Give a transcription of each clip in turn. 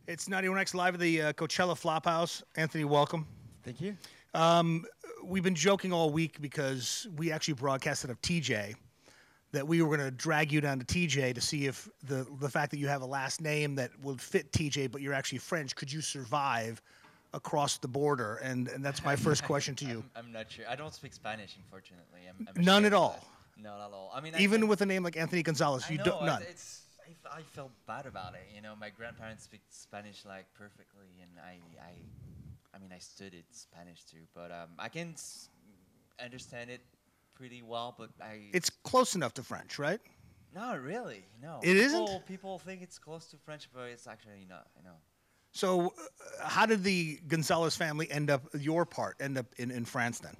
It's 91X live at the Coachella Flophouse. Anthony, welcome. Thank you. We've been joking all week because we actually broadcasted of TJ that we were going to drag you down to TJ to see if the fact that you have a last name that would fit TJ, but you're actually French, could you survive across the border? And that's my first question to you. I'm not sure. I don't speak Spanish, unfortunately. None at all? Not at all. I mean, even with a name like Anthony Gonzalez, you don't, none? I felt bad about it. You know, my grandparents speak Spanish like perfectly, and I studied Spanish too, but I can understand it pretty well, but It's close enough to French, right? Not really, no. It isn't? People think it's close to French, but it's actually not, So how did the Gonzalez family end up in France then?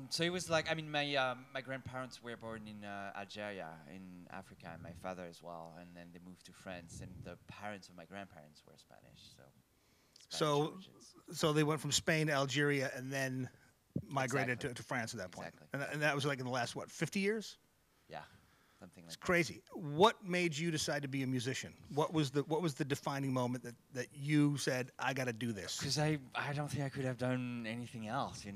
So it was like, my grandparents were born in Algeria, in Africa, and my father as well, and then they moved to France, and the parents of my grandparents were Spanish, So they went from Spain to Algeria and then migrated to France at that point. Exactly. And that was like in the last, 50 years? Yeah, something like that. It's crazy. What made you decide to be a musician? What was the defining moment that you said, I got to do this? Because I don't think I could have done anything else, I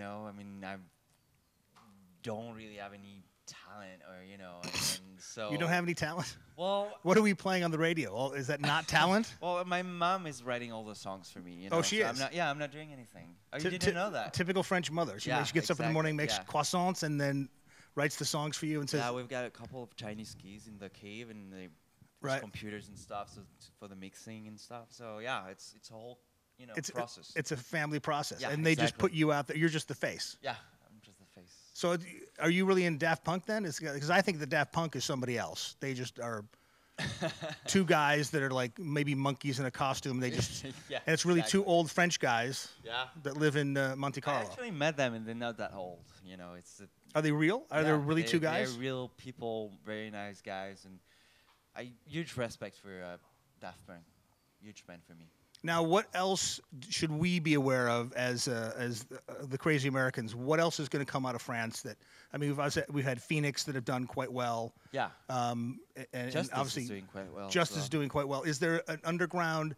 don't really have any talent, or and so you don't have any talent? Well, what are we playing on the radio? Is that not talent? Well, my mom is writing all the songs for me. Oh, she is. I'm not doing anything. Oh, you didn't know that? Typical French mother. She gets up in the morning, makes croissants, and then writes the songs for you and says. Yeah, we've got a couple of Chinese keys in the cave, and there's computers and stuff for the mixing and stuff. So yeah, it's a whole process. It's a family process, yeah, and they just put you out there. You're just the face. Yeah. Just the face. So, are you really in Daft Punk then? Because I think the Daft Punk is somebody else. They just are two guys that are like maybe monkeys in a costume. They just and it's really two old French guys. That live in Monte Carlo. I actually met them, and they're not that old. Are they real? Are there really two guys? They're real people, very nice guys, and huge respect for Daft Punk. Huge fan for me. Now, what else should we be aware of as the crazy Americans? What else is going to come out of France? We've had Phoenix that have done quite well. Yeah. And obviously is doing quite well. Justice is doing quite well. Is there an underground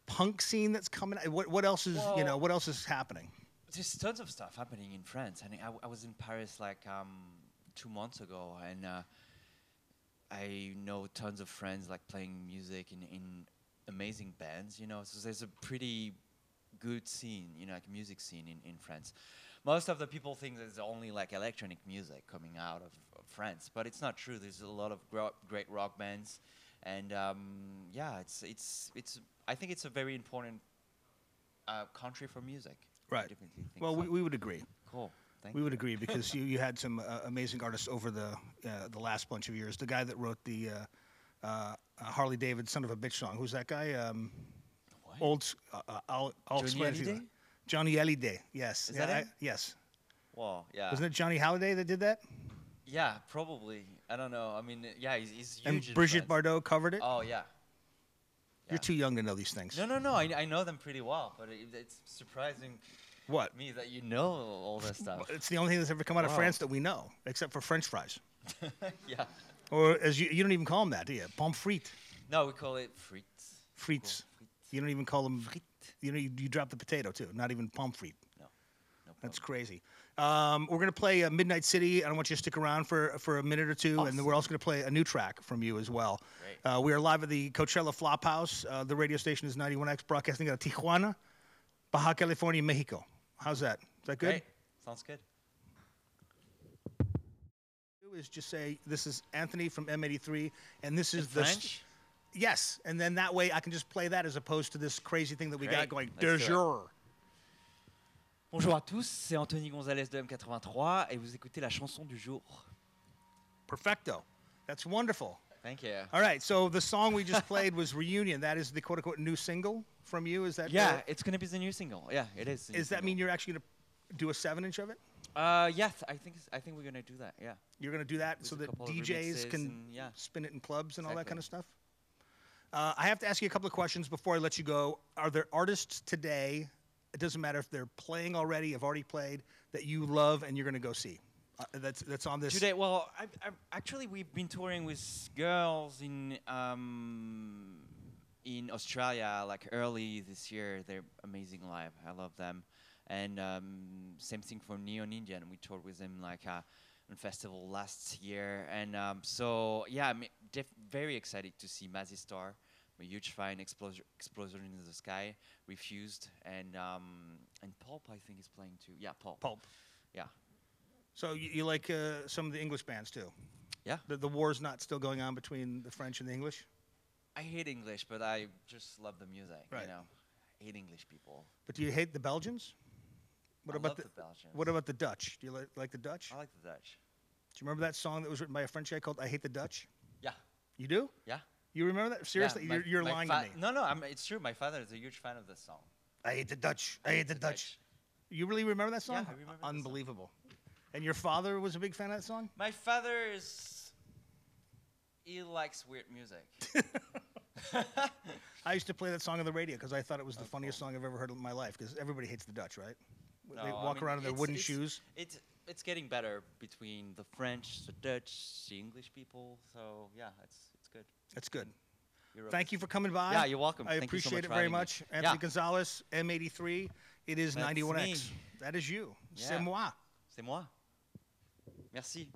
punk scene that's coming? What else is what else is happening? There's tons of stuff happening in France. I was in Paris like 2 months ago, and I know tons of friends like playing music in amazing bands, so there's a pretty good scene, like music scene in France. Most of the people think there's only like electronic music coming out of France, but it's not true. There's a lot of great rock bands, and it's I think it's a very important country for music. Right. Well, we would agree. Cool. We would agree because you had some amazing artists over the last bunch of years. The guy that wrote the Harley David "Son of a Bitch" song. Who's that guy? I'll explain it to you. Johnny Hallyday. Yes. Is that it? Yes. Well, yeah. Wasn't it Johnny Hallyday that did that? Yeah, probably. I don't know. He's huge. And Brigitte Bardot covered it. Oh yeah. You're too young to know these things. No. I know them pretty well, but it's surprising. What? Me that you know all that stuff. It's the only thing that's ever come out of France that we know, except for French fries. Yeah. Or as you don't even call them that, do you? Pommes frites. No, we call it frites. Frites. You don't even call them. Frites. You drop the potato too. Not even pommes frites. No. That's crazy. We're gonna play Midnight City. I don't want you to stick around for a minute or two, and then we're also gonna play a new track from you as well. Great. We are live at the Coachella Flophouse. The radio station is 91X, broadcasting out of Tijuana, Baja California, Mexico. How's that? Is that good? Great. Sounds good. Is just say this is Anthony from M83, and this is French. Yes, and then that way I can just play that as opposed to this crazy thing that we got going. De jour. Bonjour à tous, c'est Anthony Gonzalez de M83 et vous écoutez la chanson du jour. Perfecto. That's wonderful. Thank you. All right, so the song we just played was Reunion. That is the quote-unquote new single from you? Is that? Yeah, it's going to be the new single. Yeah, it is. Does that mean you're actually going to do a 7-inch of it? Yes, I think we're going to do that, yeah. You're going to do that so that DJs can spin it in clubs and all that kind of stuff? I have to ask you a couple of questions before I let you go. Are there artists today, it doesn't matter if they're playing already, have already played, that you love and you're going to go see? That's on this. Today, well, actually we've been touring with girls in Australia like early this year. They're amazing live. I love them. And same thing for Neon Indian. We toured with them like on festival last year. And so yeah, I'm very excited to see Mazzy Star. I'm a huge fan. Explosion in the Sky, Refused, and Pulp I think is playing too. Yeah, Pulp. Pulp. Yeah. So you like some of the English bands too? Yeah. The war's not still going on between the French and the English? I hate English, but I just love the music. Right. You know, I hate English people. But do you hate the Belgians? I love the Belgians. What about the Dutch? Do you like the Dutch? I like the Dutch. Do you remember that song that was written by a French guy called "I Hate the Dutch"? Yeah. You do? Yeah. You remember that? Seriously, Yeah, you're lying to me. No, it's true. My father is a huge fan of this song. I hate the Dutch. I hate the Dutch. You really remember that song? Yeah, I remember that song. Unbelievable. And your father was a big fan of that song? My father he likes weird music. I used to play that song on the radio because I thought it was the Oh, funniest cool. song I've ever heard in my life. Because everybody hates the Dutch, right? No, They I walk mean, around in their wooden it's- shoes. It's getting better between the French, the Dutch, the English people. So yeah, it's good. That's good. Europe Thank is- you for coming by. Yeah, you're welcome. I Thank you so appreciate much it for very having me. much. Anthony Yeah. Gonzalez, M83. It is That's 91X. me. That is you. Yeah. C'est moi. C'est moi. Merci.